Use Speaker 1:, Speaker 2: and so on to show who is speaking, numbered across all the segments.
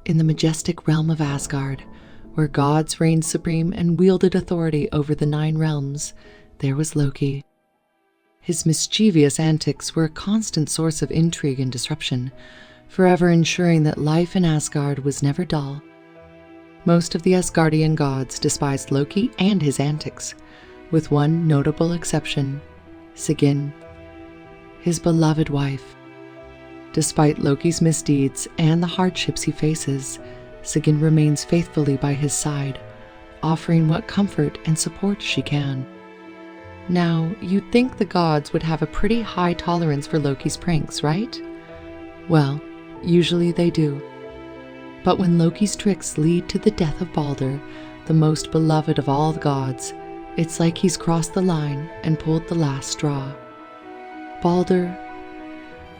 Speaker 1: in the majestic realm of Asgard, where gods reigned supreme and wielded authority over the 9 realms, there was Loki. His mischievous antics were a constant source of intrigue and disruption, forever ensuring that life in Asgard was never dull. Most of the Asgardian gods despised Loki and his antics, with one notable exception, Sigyn, his beloved wife. Despite Loki's misdeeds and the hardships he faces, Sigyn remains faithfully by his side, offering what comfort and support she can. Now, you'd think the gods would have a pretty high tolerance for Loki's pranks, right? Well, usually they do. But when Loki's tricks lead to the death of Balder, the most beloved of all the gods, it's like he's crossed the line and pulled the last straw. Balder,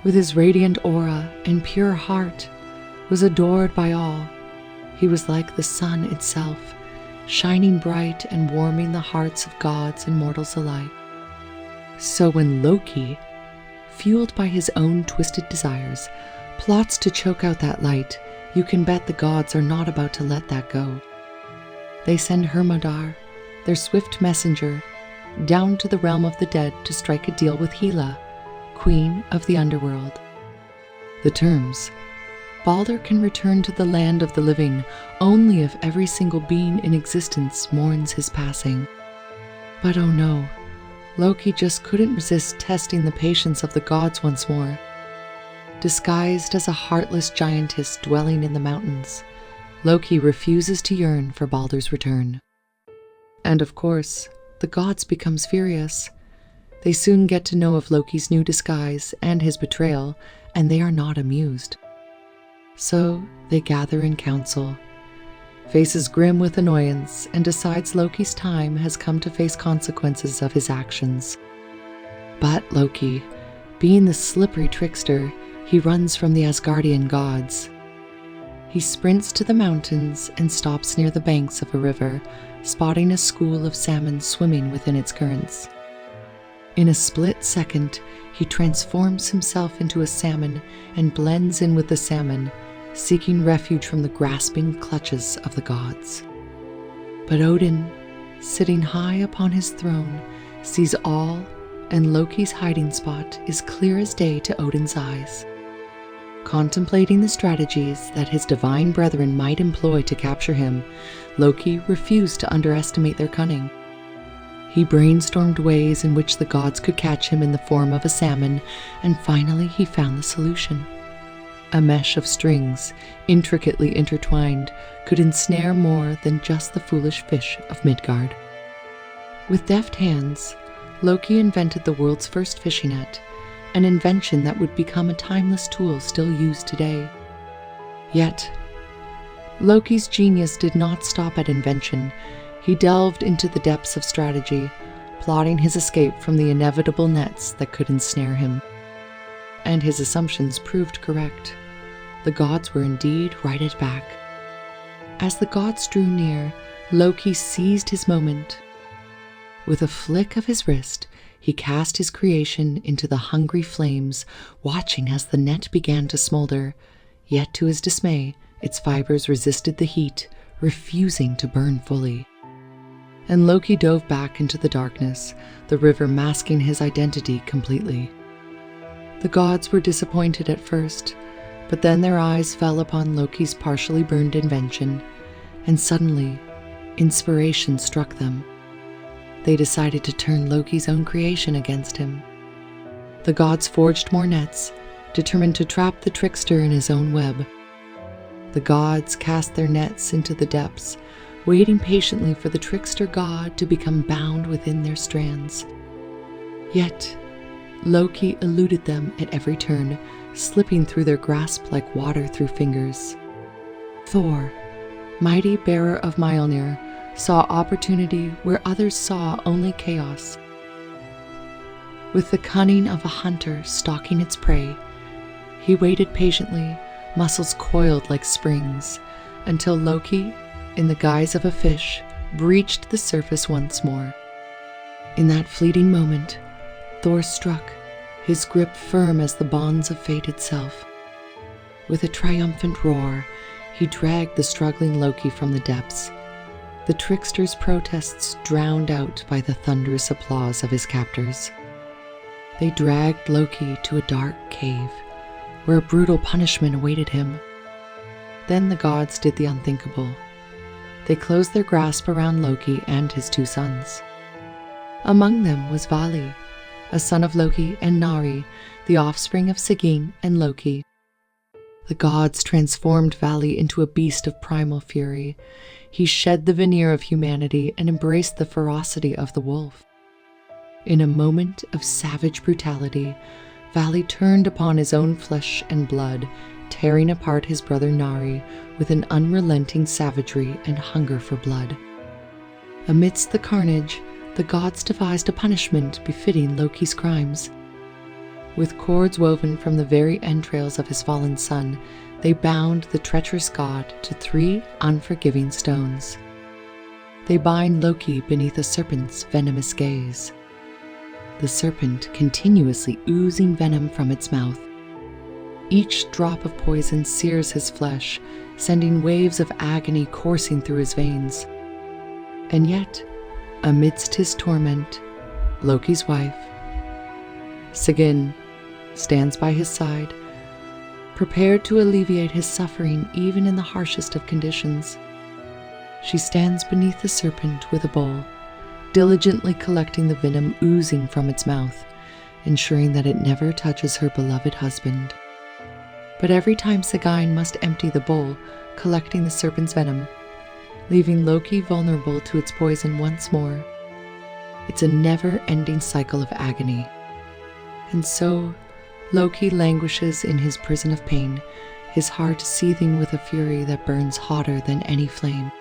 Speaker 1: with his radiant aura and pure heart, was adored by all. He was like the sun itself, shining bright and warming the hearts of gods and mortals alike. So when Loki, fueled by his own twisted desires, plots to choke out that light, you can bet the gods are not about to let that go. They send Hermodar, their swift messenger, down to the realm of the dead to strike a deal with Hela, queen of the underworld. The terms: Balder can return to the land of the living only if every single being in existence mourns his passing. But oh no, Loki just couldn't resist testing the patience of the gods once more. Disguised as a heartless giantess dwelling in the mountains, Loki refuses to yearn for Balder's return. And of course, the gods become furious. They soon get to know of Loki's new disguise and his betrayal, and they are not amused. So they gather in council, faces grim with annoyance, and decides Loki's time has come to face consequences of his actions. But Loki, being the slippery trickster, he runs from the Asgardian gods. He sprints to the mountains and stops near the banks of a river, spotting a school of salmon swimming within its currents. In a split second, he transforms himself into a salmon and blends in with the salmon, seeking refuge from the grasping clutches of the gods. But Odin, sitting high upon his throne, sees all, and Loki's hiding spot is clear as day to Odin's eyes. Contemplating the strategies that his divine brethren might employ to capture him, Loki refused to underestimate their cunning. He brainstormed ways in which the gods could catch him in the form of a salmon, and finally he found the solution. A mesh of strings, intricately intertwined, could ensnare more than just the foolish fish of Midgard. With deft hands, Loki invented the world's first fishing net, an invention that would become a timeless tool still used today. Yet, Loki's genius did not stop at invention. He delved into the depths of strategy, plotting his escape from the inevitable nets that could ensnare him. And his assumptions proved correct. The gods were indeed right at back. As the gods drew near, Loki seized his moment. With a flick of his wrist, he cast his creation into the hungry flames, watching as the net began to smolder. Yet to his dismay, its fibers resisted the heat, refusing to burn fully. And Loki dove back into the darkness, the river masking his identity completely. The gods were disappointed at first, but then their eyes fell upon Loki's partially burned invention, and suddenly, inspiration struck them. They decided to turn Loki's own creation against him. The gods forged more nets, determined to trap the trickster in his own web. The gods cast their nets into the depths, waiting patiently for the trickster god to become bound within their strands. Yet, Loki eluded them at every turn, slipping through their grasp like water through fingers. Thor, mighty bearer of Mjolnir, saw opportunity where others saw only chaos. With the cunning of a hunter stalking its prey, he waited patiently, muscles coiled like springs, until Loki, in the guise of a fish, breached the surface once more. In that fleeting moment, Thor struck, his grip firm as the bonds of fate itself. With a triumphant roar, He dragged the struggling Loki from the depths, the trickster's protests drowned out by the thunderous applause of his captors. They dragged Loki to a dark cave, where a brutal punishment awaited him. Then the gods did the unthinkable. They closed their grasp around Loki and his two sons. Among them was Vali, a son of Loki, and Nari, the offspring of Sigyn and Loki. The gods transformed Vali into a beast of primal fury. He shed the veneer of humanity and embraced the ferocity of the wolf. In a moment of savage brutality, Vali turned upon his own flesh and blood, tearing apart his brother Nari with an unrelenting savagery and hunger for blood. Amidst the carnage, the gods devised a punishment befitting Loki's crimes. With cords woven from the very entrails of his fallen son, they bound the treacherous god to 3 unforgiving stones. They bind Loki beneath a serpent's venomous gaze, the serpent continuously oozing venom from its mouth. Each drop of poison sears his flesh, sending waves of agony coursing through his veins. And yet, amidst his torment, Loki's wife, Sigyn, stands by his side, prepared to alleviate his suffering even in the harshest of conditions. She stands beneath the serpent with a bowl, diligently collecting the venom oozing from its mouth, ensuring that it never touches her beloved husband. But every time Sigyn must empty the bowl, collecting the serpent's venom, leaving Loki vulnerable to its poison once more. It's a never-ending cycle of agony. And so, Loki languishes in his prison of pain, his heart seething with a fury that burns hotter than any flame.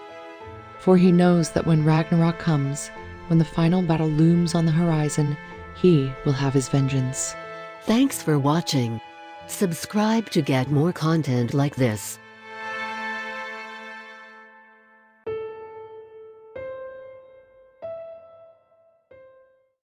Speaker 1: For he knows that when Ragnarok comes, when the final battle looms on the horizon, he will have his vengeance.
Speaker 2: Thanks for watching. Subscribe to get more content like this.